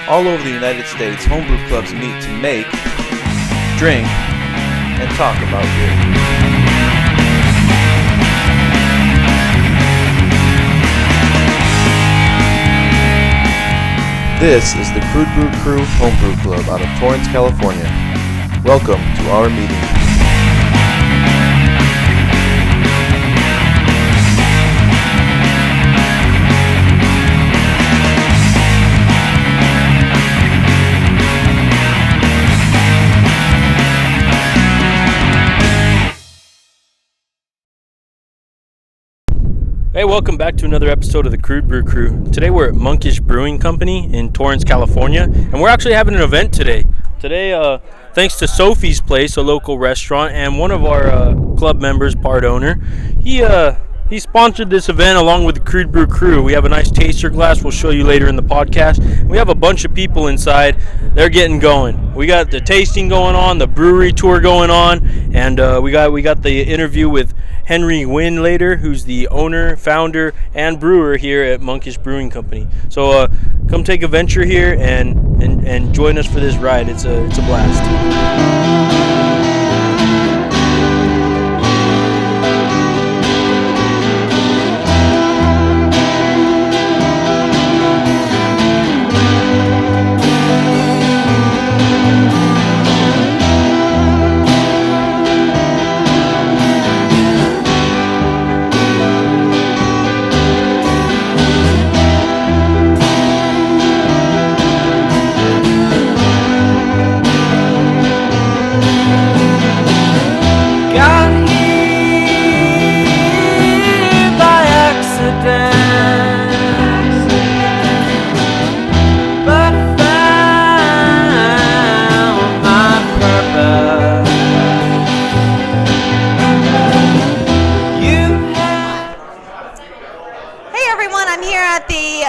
All over the United States, homebrew clubs meet to make, drink, and talk about beer. This is the Crude Brew Crew Homebrew Club out of Torrance, California. Welcome to our meeting. Hey, welcome back to another episode of the Crude Brew Crew. Today we're at Monkish Brewing Company in Torrance, California, and we're actually having an event today. Today, thanks to Sophie's Place, a local restaurant, and one of our club members, part owner, he sponsored this event along with the Crude Brew Crew. We have a nice taster glass we'll show you later in the podcast. We have a bunch of people inside. They're getting going. We got the tasting going on, the brewery tour going on, and we got the interview with Henry Nguyen later, who's the owner, founder, and brewer here at Monkish Brewing Company. So come take a venture here and join us for this ride. It's a blast.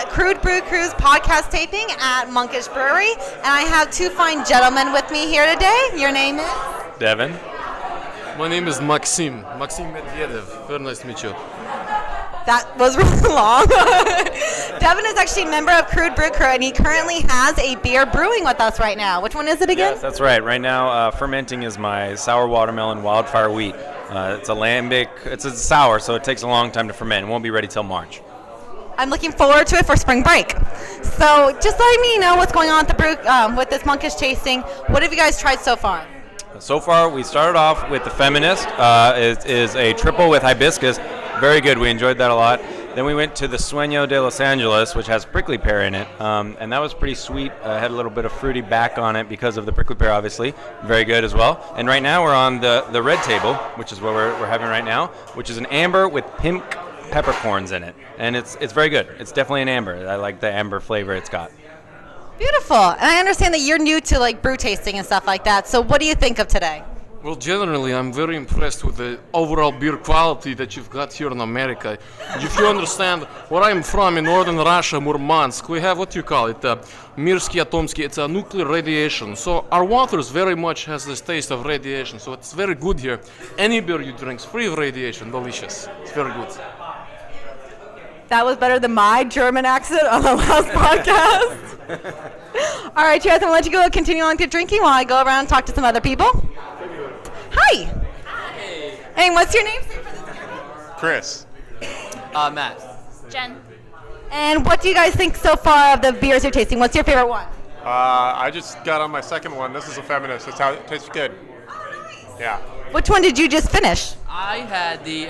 Crude Brew Crew's podcast taping at Monkish Brewery, and I have two fine gentlemen with me here today. Your name is? Devin. My name is Maxim Medvedev. Very nice to meet you. That was really long. Devin is actually a member of Crude Brew Crew, and he currently has a beer brewing with us right now. Which one is it again? Yes, that's right. Right now, fermenting is my sour watermelon wildfire wheat. It's a lambic. It's a sour, so it takes a long time to ferment. It won't be ready till March. I'm looking forward to it for spring break. So just letting me know what's going on with the brew, with this Monkish tasting. What have you guys tried so far? So far, we started off with the Feminist. It is a triple with hibiscus. Very good. We enjoyed that a lot. Then we went to the Sueño de Los Angeles, which has prickly pear in it, and that was pretty sweet. Had a little bit of fruity back on it because of the prickly pear, obviously. Very good as well. And right now we're on the Red Table, which is what we're having right now, which is an amber with pink peppercorns in it, and it's very good. It's definitely an amber. I like the amber flavor it's got. Beautiful. And I understand that you're new to like brew tasting and stuff like that. So what do you think of today? Well, generally, I'm very impressed with the overall beer quality that you've got here in America. If you understand where I'm from, in northern Russia, Murmansk, we have what you call it, Mirsky Atomsky. It's a nuclear radiation. So our waters very much has this taste of radiation. So it's very good here. Any beer you drink is free of radiation. Delicious. It's very good. That was better than my German accent on the last podcast. All right, cheers. I'm going to let you go continue on to drinking while I go around and talk to some other people. Hi. Hi. Hey, what's your name? Chris. Matt. Jen. And what do you guys think so far of the beers you're tasting? What's your favorite one? I just got on my second one. This is a Feminist. It tastes good. Yeah. Which one did you just finish? I had the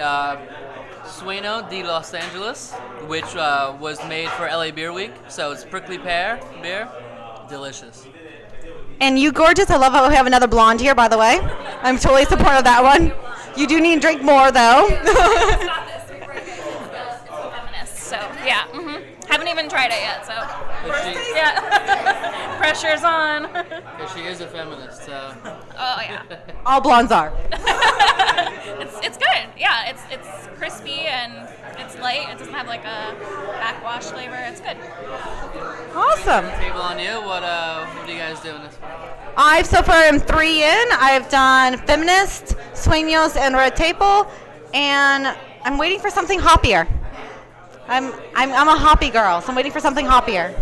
Sueño de Los Angeles, which was made for LA Beer Week. So it's prickly pear beer. Delicious. And you gorgeous. I love how we have another blonde here, by the way. I'm totally supportive of that one. You do need to drink more, though. It's a Feminist. So, yeah. Haven't even tried it yet, so. Yeah. Pressure's on. Yeah, she is a feminist, so. Oh, yeah. All blondes are. It's good. Yeah, it's crispy and it's light. It doesn't have like a backwash flavor. It's good. Awesome. Table on you. What are you guys doing this for? I've so far am 3 in. I've done Feminist, Sueños, and Red Table, and I'm waiting for something hoppier. I'm a hoppy girl, so I'm waiting for something hoppier.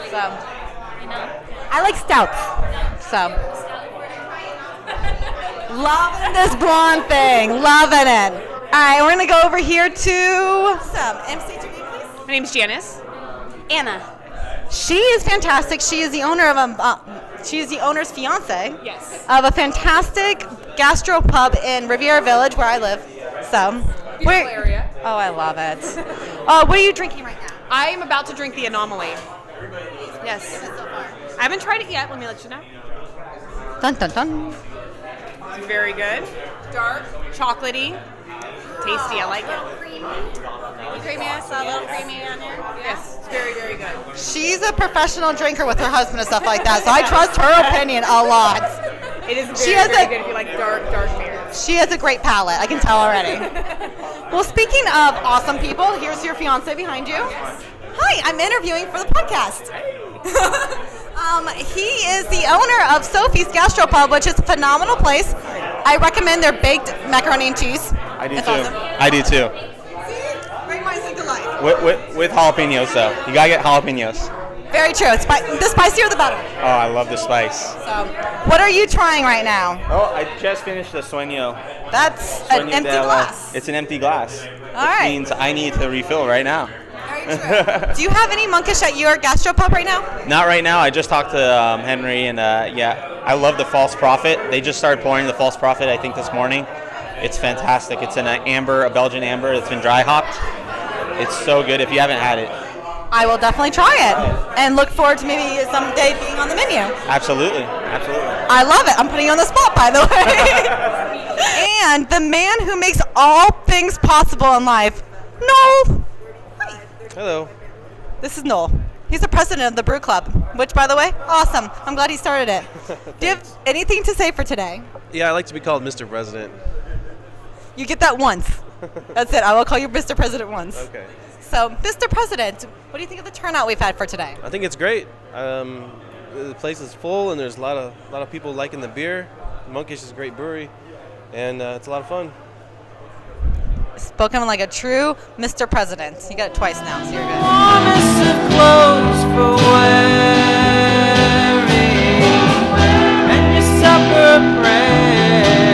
So You know. I like stouts. So. Loving this blonde thing. Loving it. All right, we're going to go over here to some MC to me, please. My name's Janice. Anna. She is fantastic. She is the owner of she is the owner's fiance. Yes. Of a fantastic gastro pub in Riviera Village, where I live. So, Beautiful area. Oh, I love it. What are you drinking right now? I am about to drink the Anomaly. Yes. I haven't tried it yet. Let me let you know. Dun dun dun. It's very good. Dark, chocolatey, tasty. I like it. Creamy, I saw a little creamy on there. Yes, it's very, very good. She's a professional drinker with her husband and stuff like that, so I trust her opinion a lot. It is She very, has very a- good if you like dark beers. She has a great palate, I can tell already. Well, speaking of awesome people, here's your fiance behind you. Hi, I'm interviewing for the podcast. He is the owner of Sophie's Gastropub, which is a phenomenal place. I recommend their baked macaroni and cheese. I do It's too. awesome. I do too. Great minds think alike. With jalapenos though. You gotta get jalapenos. Very true. The spicier the better. Oh, I love the spice. So, what are you trying right now? Oh, I just finished the sueño. That's an Sueño empty de la- glass. It's an empty glass. All right. Which means I need to refill right now. Very true. Do you have any monkish at your gastropub right now? Not right now. I just talked to Henry, and yeah, I love the False Prophet. They just started pouring the False Prophet, I think, this morning. It's fantastic. It's an amber, a Belgian amber that's been dry hopped. It's so good if you haven't had it. I will definitely try it and look forward to maybe someday being on the menu. Absolutely, absolutely. I love it. I'm putting you on the spot, by the way. And the man who makes all things possible in life, Noel. Hi. Hello. This is Noel. He's the president of the Brew Club, which, by the way, awesome. I'm glad he started it. Do you have anything to say for today? Yeah, I like to be called Mr. President. You get that once. That's it. I will call you Mr. President once. Okay. So, Mr. President, what do you think of the turnout we've had for today? I think it's great. The place is full, and there's a lot of people liking the beer. Monkish is a great brewery, and it's a lot of fun. Spoken like a true Mr. President. You got it twice now, so you're good. And your supper prayer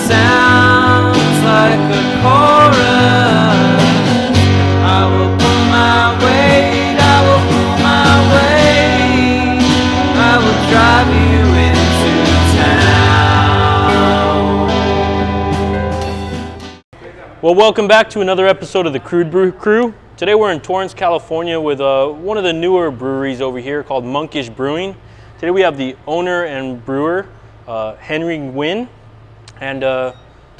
sounds like a chorus. I will pull my weight, I will pull my weight, I will drive you into town. Well, welcome back to another episode of the Crude Brew Crew. Today we're in Torrance, California with one of the newer breweries over here called Monkish Brewing. Today we have the owner and brewer, Henry Nguyen. And tell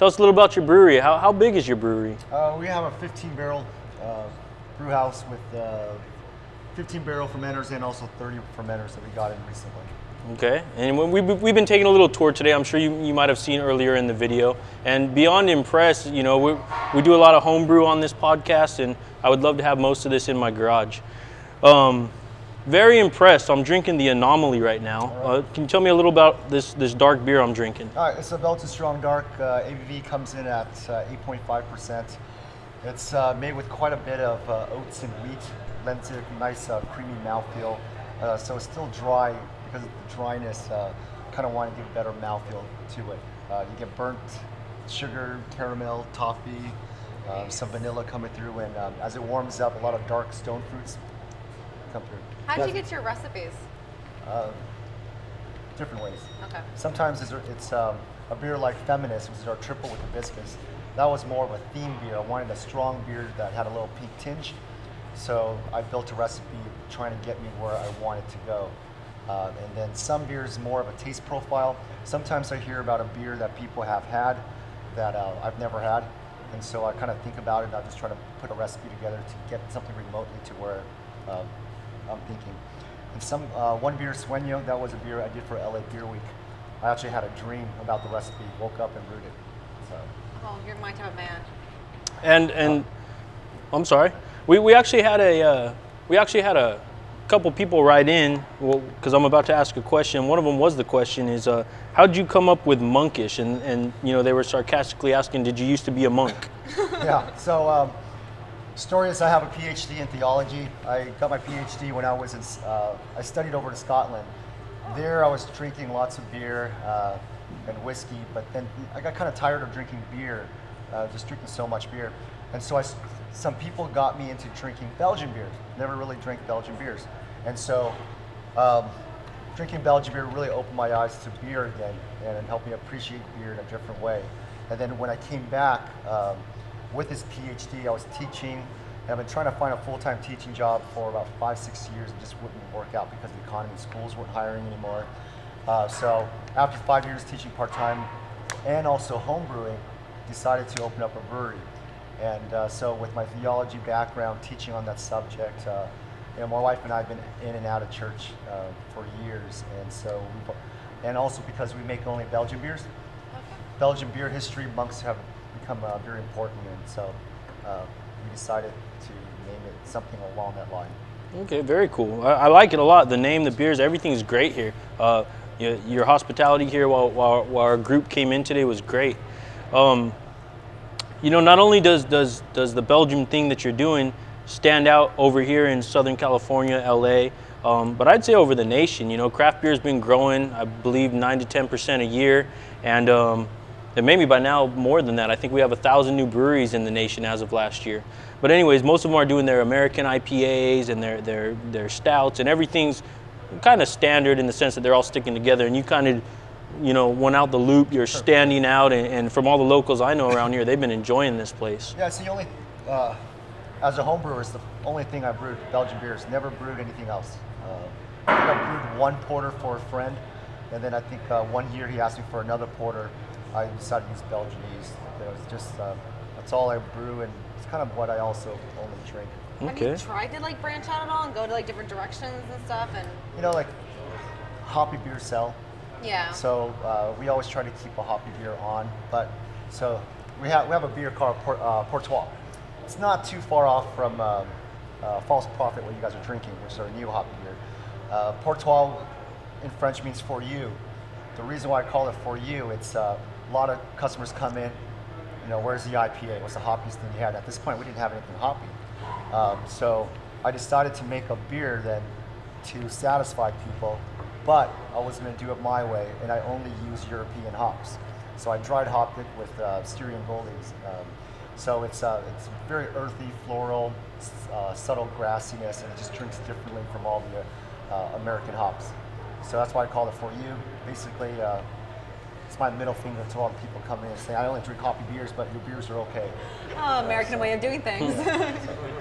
us a little about your brewery. How big is your brewery? We have a 15-barrel brew house with 15-barrel fermenters and also 30 fermenters that we got in recently. Okay, and we've been taking a little tour today. I'm sure you might have seen earlier in the video. And beyond impressed, you know, we do a lot of homebrew on this podcast, and I would love to have most of this in my garage. Very impressed. I'm drinking the Anomaly right now. Can you tell me a little about this dark beer I'm drinking? All right, it's a Belgian Strong Dark. ABV comes in at 8.5%. It's made with quite a bit of oats and wheat, lends it a nice creamy mouthfeel. So it's still dry. Because of the dryness, kind of want to give better mouthfeel to it. You get burnt sugar, caramel, toffee, some vanilla coming through, and as it warms up, a lot of dark stone fruits come through. How did you get your recipes? Different ways. Okay. Sometimes it's a beer like Feminist, which is our triple with hibiscus. That was more of a theme beer. I wanted a strong beer that had a little pink tinge. So I built a recipe trying to get me where I wanted to go. And then some beers more of a taste profile. Sometimes I hear about a beer that people have had that I've never had. And so I kind of think about it and I just try to put a recipe together to get something remotely to where I'm thinking. And one beer, Sueño, that was a beer I did for LA Beer Week. I actually had a dream about the recipe, woke up and brewed it. So. Oh, you're my type of man. And I'm sorry. We actually had a couple people write in, because I'm about to ask a question. One of them was the question is, how did you come up with Monkish? And you know, they were sarcastically asking, did you used to be a monk? Yeah, so Story is I have a PhD in theology. I got my PhD when I was I studied over to Scotland. There I was drinking lots of beer and whiskey, but then I got kind of tired of drinking beer, just drinking so much beer. And so some people got me into drinking Belgian beers. Never really drank Belgian beers. And so drinking Belgian beer really opened my eyes to beer again and helped me appreciate beer in a different way. And then when I came back with this PhD, I was teaching, and I've been trying to find a full-time teaching job for about 5-6 years. It just wouldn't work out because the economy, schools weren't hiring anymore. So after 5 years teaching part-time and also home brewing, decided to open up a brewery. And so with my theology background, teaching on that subject, my wife and I have been in and out of church for years, and so and also because we make only Belgian beers. Belgian beer history, monks have become very important, and so we decided to name it something along that line. Okay, very cool. I like it a lot. The name, the beers, everything's great here. Your hospitality here while our group came in today was great. Not only does the Belgium thing that you're doing stand out over here in Southern California, LA, but I'd say over the nation. Craft beer's been growing, I believe 9 to 10% a year, and maybe by now more than that. I think we have 1,000 new breweries in the nation as of last year. But anyways, most of them are doing their American IPAs and their stouts, and everything's kind of standard in the sense that they're all sticking together, and you kind of went out the loop, you're standing out, and from all the locals I know around here, they've been enjoying this place. Yeah, it's the only, as a home brewer, it's the only thing I brewed Belgian beers. Never brewed anything else. I brewed one porter for a friend, and then I think 1 year he asked me for another porter. I decided to use Belgian yeast. It was just, that's all I brew, and it's kind of what I also only drink. Okay. Have you tried to branch out at all and go to different directions and stuff? And Hoppy beers sell. yeah. So we always try to keep a hoppy beer on. But so we have a beer called Portois. It's not too far off from False Prophet, what you guys are drinking, which is our new hoppy beer. Portois in French means for you. The reason why I call it for you, it's a lot of customers come in, where's the IPA? What's the hoppiest thing you had? At this point, we didn't have anything hoppy. So I decided to make a beer then to satisfy people, but I was going to do it my way, and I only use European hops. So I dried hopped it with Styrian Goldings. So it's very earthy, floral, subtle grassiness, and it just drinks differently from all the American hops. So that's why I call it for you. Basically, it's my middle finger to all the people coming in and saying, I only drink hoppy beers, but your beers are okay. Oh, American way of doing things.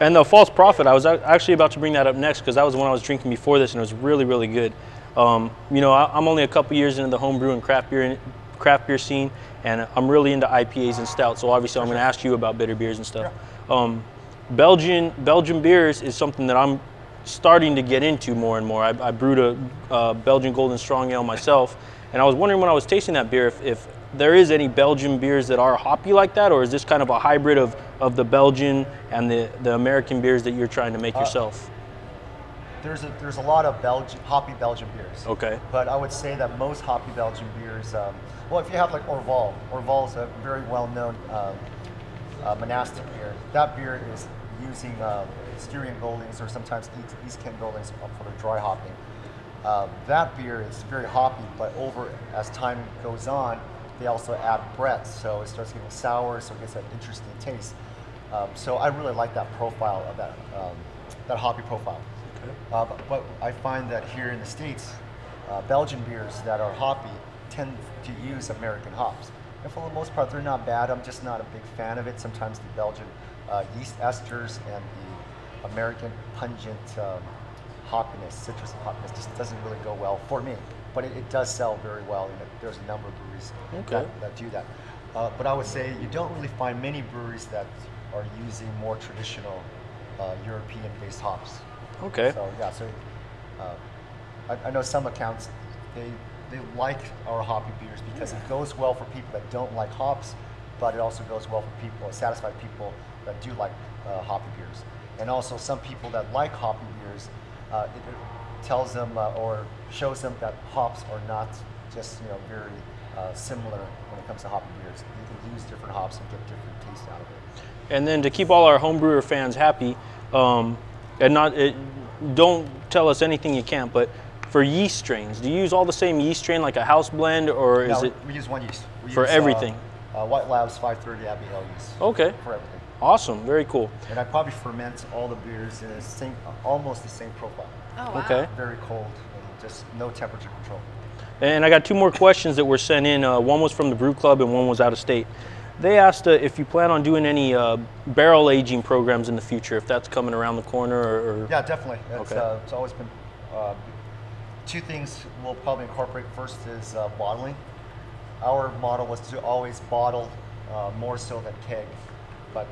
And the False Prophet, I was actually about to bring that up next because that was the one I was drinking before this, and it was really, really good. I'm only a couple years into the homebrew and craft beer scene, and I'm really into IPAs and stouts. So obviously, I'm going to ask you about bitter beers and stuff. Sure. Belgian beers is something that I'm starting to get into more and more. I brewed a Belgian Golden Strong Ale myself, and I was wondering when I was tasting that beer if there is any Belgian beers that are hoppy like that, or is this kind of a hybrid of the Belgian and the American beers that you're trying to make yourself? There's a lot of hoppy Belgian beers. Okay. But I would say that most hoppy Belgian beers, if you have Orval is a very well-known monastic beer. That beer is using Styrian Goldings or sometimes East Kent Goldings for the dry hopping. That beer is very hoppy, but as time goes on, they also add Brett, so it starts getting sour, so it gets an interesting taste. So I really like that profile of that hoppy profile. Okay. But I find that here in the States, Belgian beers that are hoppy tend to use American hops. And for the most part, they're not bad. I'm just not a big fan of it. Sometimes the Belgian yeast esters and the American pungent hoppiness, citrus hoppiness, just doesn't really go well for me. But it does sell very well, and there's a number of breweries that do that. But I would say you don't really find many breweries that are using more traditional European-based hops. Okay. So yeah, I know some accounts they like our hoppy beers because it goes well for people that don't like hops, but it also goes well for people, satisfy people that do like hoppy beers. And also some people that like hoppy beers, it tells them or shows them that hops are not just very similar when it comes to hoppy beers. You can use different hops and get different taste out of it. And then to keep all our homebrewer fans happy, don't tell us anything you can't, but for yeast strains, do you use all the same yeast strain like a house blend, or is No, it we use one yeast. We for use, everything? White Labs 530 Abbey Ale yeast. Okay. For everything. Awesome, very cool. And I probably ferment all the beers in almost the same profile. Oh, wow. Okay. Very cold and just no temperature control. And I got 2 more questions that were sent in. One was from the Brew Club and one was out of state. They asked if you plan on doing any barrel aging programs in the future, if that's coming around the corner or Yeah, definitely. Okay. It's always been 2 things we'll probably incorporate. First is bottling. Our model was to always bottle more so than keg, but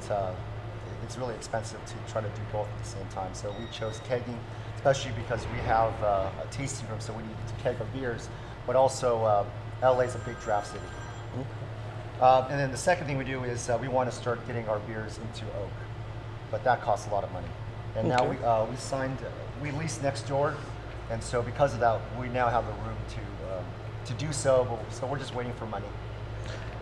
it's really expensive to try to do both at the same time. So we chose kegging, especially because we have a tasting room, so we needed to keg our beers, but also LA is a big draft city. And then the second thing we do is we want to start getting our beers into oak, but that costs a lot of money. And now we lease next door, and so because of that, we now have the room to do so. But, so we're just waiting for money.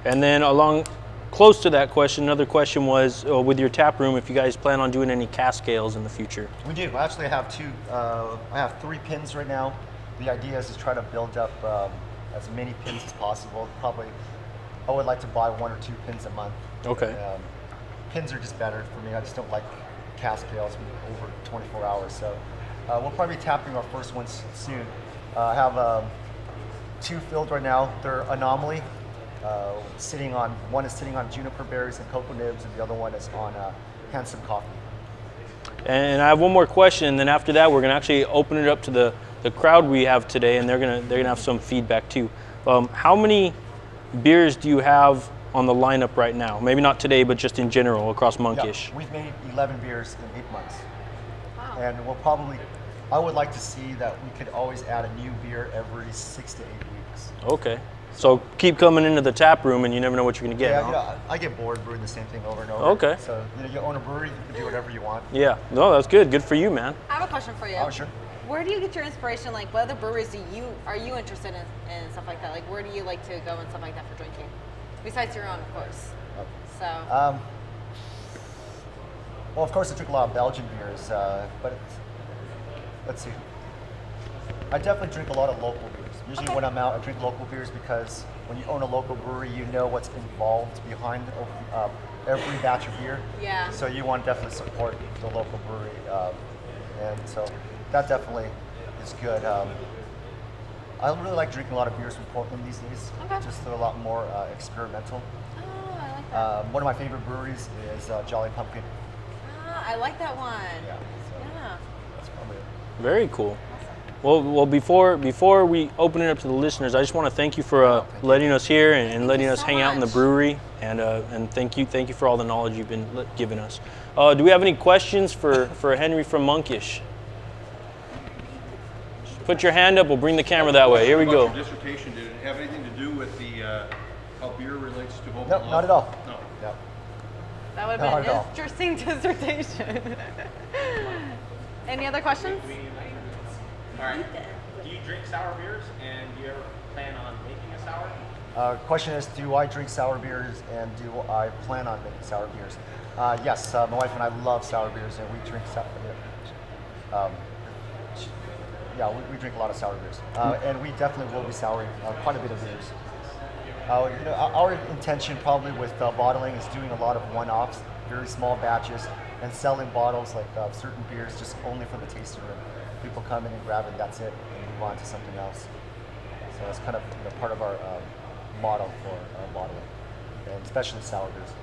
And then along close to that question, another question was with your tap room, if you guys plan on doing any cask ales in the future. We do. Actually, I have 3 pins right now. The idea is to try to build up as many pins as possible. Probably, I would like to buy 1 or 2 pins a month. Okay. Pins are just better for me. I just don't like cask ales over 24 hours. So we'll probably be tapping our first ones soon. I have 2 filled right now. They're Anomaly. One is sitting on juniper berries and cocoa nibs, and the other one is on Handsome Coffee. And I have one more question, and then after that, we're gonna actually open it up to the crowd we have today, and they're gonna have some feedback too. How many beers do you have on the lineup right now? Maybe not today, but just in general across Monkish. Yeah, we've made 11 beers in 8 months. Wow. And I would like to see that we could always add a new beer every 6 to 8 weeks. Okay. So keep coming into the tap room, and you never know what you're gonna get. Yeah, I get bored brewing the same thing over and over. Okay. So you own a brewery, you can do whatever you want. Yeah. No, that's good. Good for you, man. I have a question for you. Oh, sure. Where do you get your inspiration? Like, what other breweries are you interested in stuff like that? Like, where do you like to go and stuff like that for drinking? Besides your own, of course. Okay. So. Well, of course, I drink a lot of Belgian beers, but let's see. I definitely drink a lot of local beers. Usually when I'm out, I drink local beers because when you own a local brewery, you know what's involved behind every batch of beer. Yeah. So you want to definitely support the local brewery, and so that definitely is good. I really like drinking a lot of beers from Portland these days. Okay. Just they're a lot more experimental. Oh, I like that. One of my favorite breweries is Jolly Pumpkin. I like that one. Yeah. So Yeah. that's probably it. Very cool. Well, before we open it up to the listeners, I just want to thank you for letting us here and letting us hang out in the brewery, and thank you for all the knowledge you've been giving us. Do we have any questions for Henry from Monkish? Just put your hand up. We'll bring the camera that way. Here we go. Your dissertation, did it have anything to do with the how beer relates to hope? No, not at all. No. No. That would have been an interesting dissertation. Any other questions? All right. Do you drink sour beers, and do you ever plan on making a sour? Question is, do I drink sour beers, and do I plan on making sour beers? Yes, my wife and I love sour beers, and we drink sour beers. We drink a lot of sour beers, and we definitely will be souring quite a bit of beers. Our intention probably with bottling is doing a lot of one-offs, very small batches, and selling bottles like certain beers just only for the tasting room. People come in and grab it, that's it, and move on to something else. So that's kind of part of our model for bottling, and especially sour beers.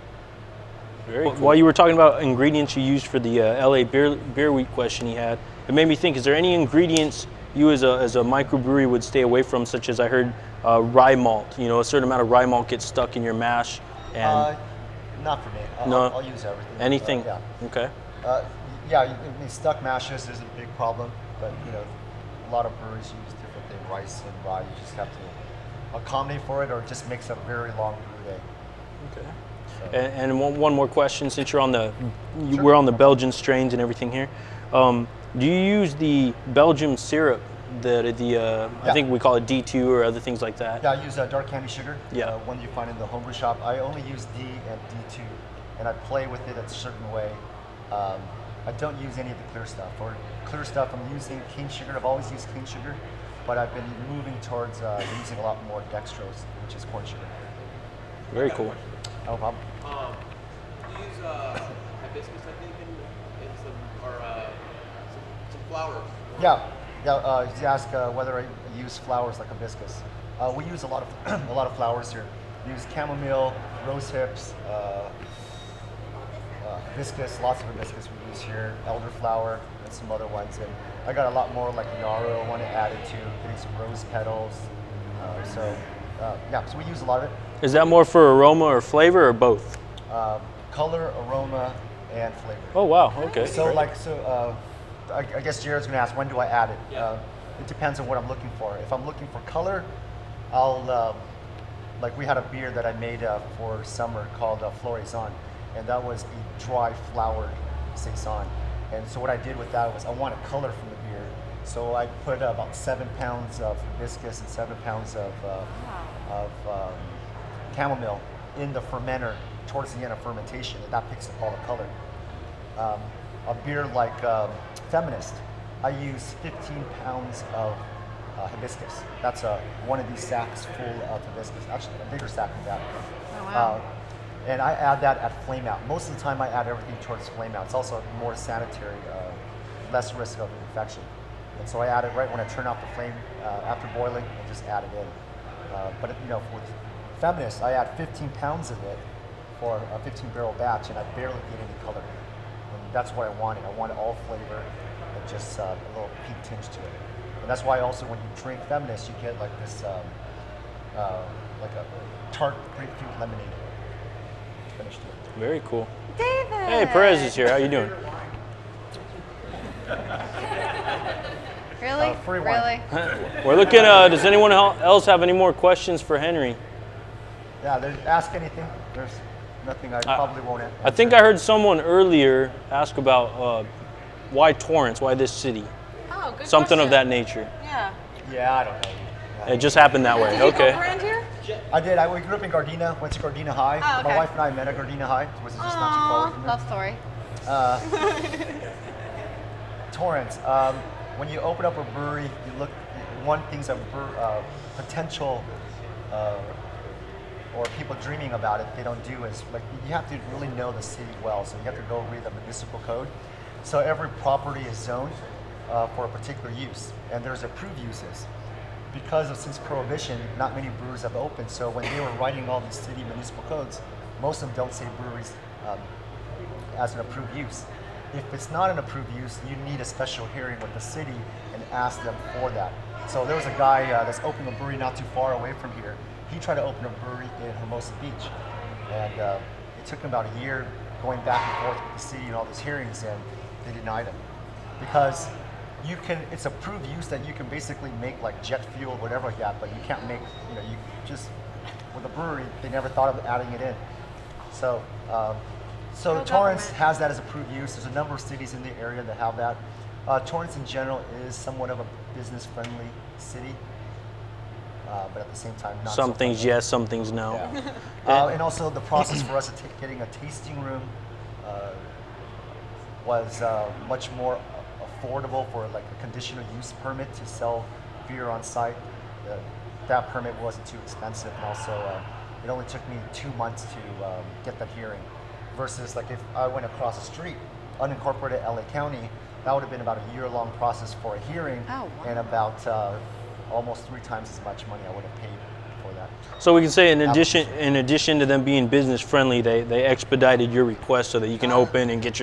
Very cool. While you were talking about ingredients you used for the LA Beer Week question he had, it made me think, is there any ingredients you as a microbrewery would stay away from, such as I heard rye malt? A certain amount of rye malt gets stuck in your mash. And not for me. I'll use everything. Anything? Yeah. Okay. Stuck mashes is a big problem, but a lot of breweries use different things, rice and rye. You just have to accommodate for it, or it just makes a very long brew day. Okay. So. And one more question, since we're on the Belgian strains and everything here. Do you use the Belgium syrup I think we call it D2 or other things like that. Yeah, I use dark candy sugar. Yeah. One you find in the homebrew shop. I only use D and D2, and I play with it a certain way. I don't use any of the clear stuff. For clear stuff, I'm using cane sugar. I've always used cane sugar, but I've been moving towards using a lot more dextrose, which is corn sugar. Very cool. No problem. You use hibiscus, I think, in some flowers. Yeah. You ask whether I use flowers like hibiscus. We use a lot of flowers here. We use chamomile, rose hips, hibiscus, lots of hibiscus we use here, elderflower, and some other ones. And I got a lot more like yarrow I want to add it to, getting some rose petals. So we use a lot of it. Is that more for aroma or flavor or both? Color, aroma, and flavor. Oh wow, okay. So I guess Jared's going to ask, when do I add it? It depends on what I'm looking for. If I'm looking for color, I'll, like we had a beer that I made for summer called Floraison, and that was a dry flowered saison. And so what I did with that was I wanted color from the beer. So I put about 7 pounds of hibiscus and 7 pounds of chamomile in the fermenter towards the end of fermentation, and that picks up all the color. A beer like Feminist, I use 15 pounds of hibiscus. That's one of these sacks full of hibiscus, actually a bigger sack than that. Oh, wow. And I add that at flame out. Most of the time I add everything towards flame out. It's also more sanitary, less risk of infection. And so I add it right when I turn off the flame after boiling and just add it in. But with Feminist, I add 15 pounds of it for a 15 barrel batch, and I barely get any color. And that's what I wanted. I wanted all flavor and just a little peak tinge to it. And that's why also when you drink Feminist, you get like this, like a tart grapefruit lemonade finish to it. Very cool. David! Hey, Perez is here. How you doing? Really? Free wine. Really? We're looking, does anyone else have any more questions for Henry? Yeah, ask anything. There's nothing I probably won't answer. I think I heard someone earlier ask about why Torrance, why this city? Oh, good Something question. of that nature. Yeah. Yeah, I don't know. It just happened that way. Did you Okay. go around here? I did. We grew up in Gardena, went to Gardena High. Oh, okay. My wife and I met at Gardena High, which is just not too far away from Love story. Torrance. When you open up a brewery, you look. One thing's a potential, or people dreaming about it. They don't do is like you have to really know the city well. So you have to go read the municipal code. So every property is zoned for a particular use, and there's approved uses. Because since Prohibition, not many breweries have opened. So when they were writing all these city municipal codes, most of them don't say breweries as an approved use. If it's not an approved use, you need a special hearing with the city and ask them for that. So there was a guy that's opening a brewery not too far away from here. He tried to open a brewery in Hermosa Beach, and it took him about a year going back and forth with the city and all these hearings, and they denied him because it's approved use that you can basically make like jet fuel, whatever like that, but you can't make, you just, with a brewery, they never thought of adding it in. So Torrance has that as approved use. There's a number of cities in the area that have that. Torrance in general is somewhat of a business-friendly city, but at the same time, not Some so things friendly. yes, some things no. Yeah. And also the process for us getting a tasting room was much more affordable for like a conditional use permit to sell beer on site. That permit wasn't too expensive, and also it only took me 2 months to get that hearing. Versus like if I went across the street, unincorporated LA County, that would have been about a year-long process for a hearing, and about almost 3 times as much money I would have paid for that. So we can say in addition to them being business friendly, they expedited your request so that you can open and get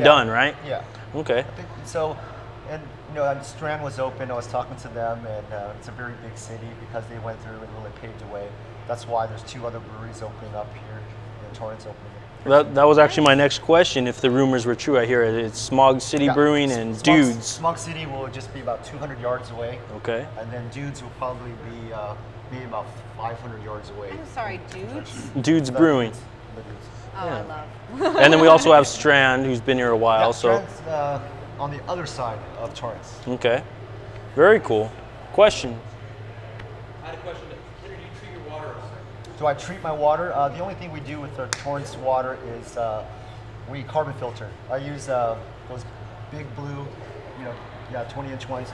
done, right? Yeah. Okay. I think so, and Strand was open. I was talking to them, and it's a very big city because they went through and really paved the way. That's why there's 2 other breweries opening up here, and Torrance opening up. That was actually my next question. If the rumors were true, I hear it's Smog City Brewing and Dudes. Smog City will just be about 200 yards away. Okay. And then Dudes will probably be maybe about 500 yards away. I'm sorry, Dudes? Dudes Brewing. The Dudes. Oh, Yeah. I love. And then we also have Strand, who's been here a while. Yeah, so Strand's on the other side of Torrance. okay. Very cool. Question. I had a question. How do you treat your water? Do I treat my water? The only thing we do with our Torrance water is we carbon filter. I use those big blue, 20-inch ones,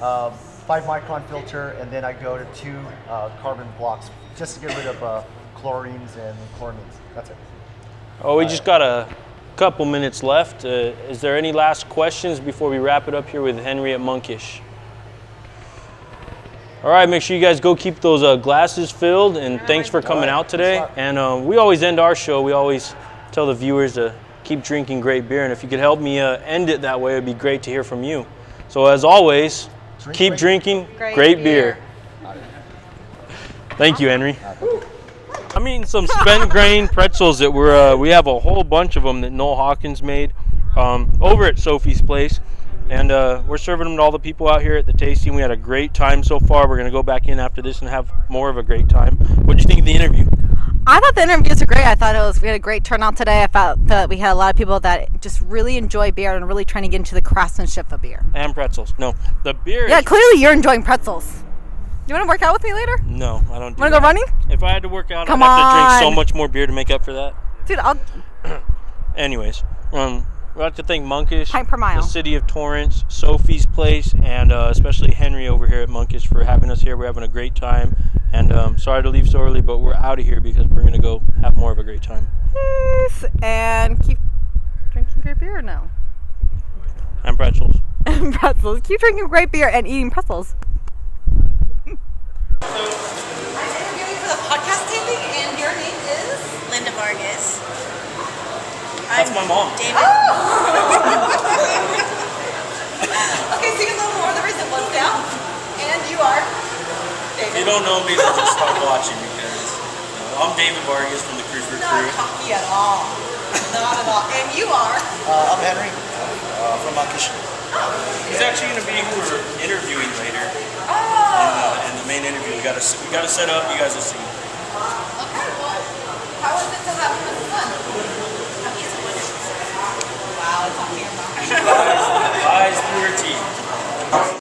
5-micron filter, and then I go to 2 carbon blocks just to get rid of chlorines and chloramines. That's it. Oh, we just got a couple minutes left. Is there any last questions before we wrap it up here with Henry at Monkish? All right, make sure you guys go keep those glasses filled, and thanks for coming out today. And we always end our show, we always tell the viewers to keep drinking great beer, and if you could help me end it that way, it'd be great to hear from you. So as always, keep drinking great beer. Thank you, Henry. I'm eating some spent grain pretzels that we have a whole bunch of them that Noel Hawkins made over at Sophie's place. And we're serving them to all the people out here at the tasting. We had a great time so far. We're going to go back in after this and have more of a great time. What do you think of the interview? I thought the interviews were great. I thought we had a great turnout today. I felt that we had a lot of people that just really enjoy beer and really trying to get into the craftsmanship of beer. And pretzels. No, the beer Yeah, clearly you're enjoying pretzels. You want to work out with me later? No, I don't do Want to go running? If I had to work out, Come I'd have to drink so on. much more beer to make up for that. Dude, I'll... Anyways, we'd like to thank Monkish, Pint per mile. the city of Torrance, Sophie's place, and especially Henry over here at Monkish for having us here. We're having a great time. And sorry to leave so early, but we're out of here because we're going to go have more of a great time. Peace. And keep drinking great beer or no? And pretzels. And pretzels. Keep drinking great beer and eating pretzels. I'm interviewing for the podcast taping, and your name is? Linda Vargas. That's my mom. David. Okay, sing a little more of the resemblance now. And you are? If you don't know me, then just start watching because I'm David Vargas from the Crude Brew Crew. Not cocky at all. Not at all. And you are? I'm Henry from Monkish. He's actually going to be who we're interviewing later. Oh. In the main interview, we got to set up. You guys will see. Okay, well, how was